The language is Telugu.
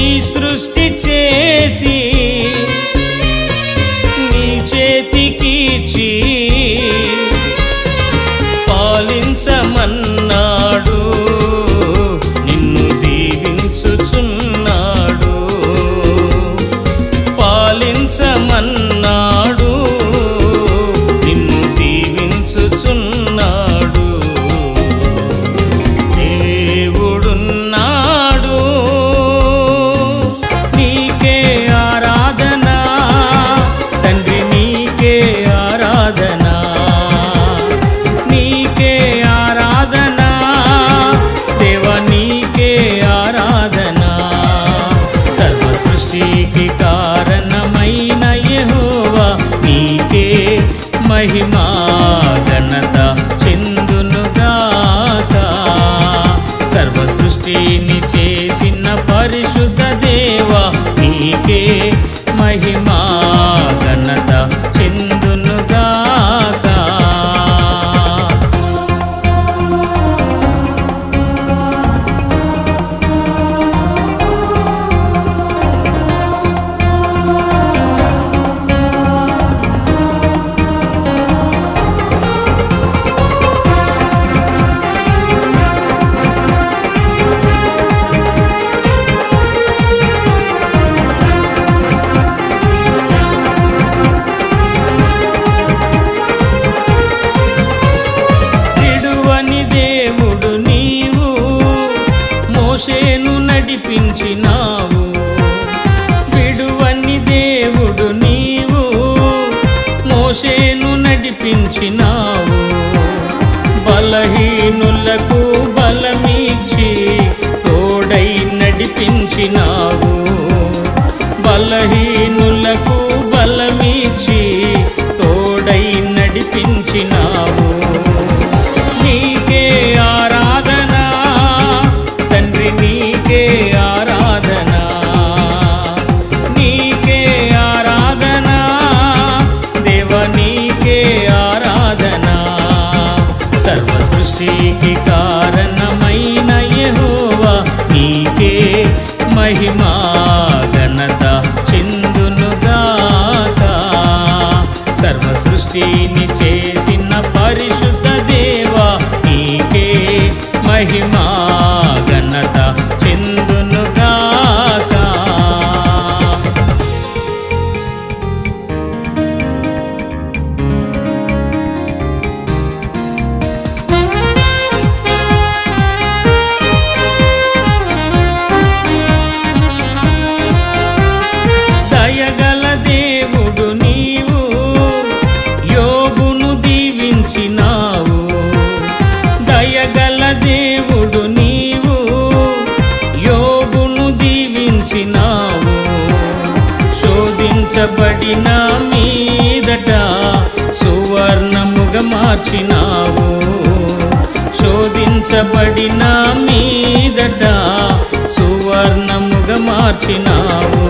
ఈ సృష్టి చేసి నీ చేతికిచ్చి పాలించమన్నాడు, నిన్ను దీవించుచున్నాడు. పాలించమన్నాడు, నిన్ను దీవించుచున్నాడు. దేవుడున్నాడు, నీకే ఆరాధన తండ్రి, నీకే ఆరాధన, నీకే ఆరాధన దేవా, నీకే ఆరాధన. సర్వ సృష్టికి కారణమైన యెహోవా, నీకే మహిమా ఘనత చెందునుగాక. సర్వ సృష్టిని చేసిన పరిశుద్ధ దేవా, నీకే మహిమా ఘనత చెందునుగాక. మోషేను నడిపించినావు, విడువని దేవుడు నీవు. మోషేను నడిపించినావు, బలహీనులకు బలమిచ్చి తోడై నడిపించినావు. బలహీనులకు బలమిచ్చి తోడై నడిపించినావు. నీకే ఆరాధన తండ్రి, నీకే ఆరాధన, నీకే ఆరాధన దేవ, నీకే ఆరాధన. సర్వ సృష్టికి కారణమైన యెహోవా, నీకే మహిమా ఘనత చెందునుగాక. సర్వ సృష్టిని చేసిన పరిశుద్ధ దేవా, నీకే మహిమా ఘనత చెందునుగాక. దయగల దేవుడు నీవు, యోబును దీవించినావు. దయగల దేవుడు నీవు, యోబును దీవించినావు. శోధించబడిన మీదట సువర్ణముగా మార్చినావు. శోధించబడిన మీదట సువర్ణముగా మార్చినావు.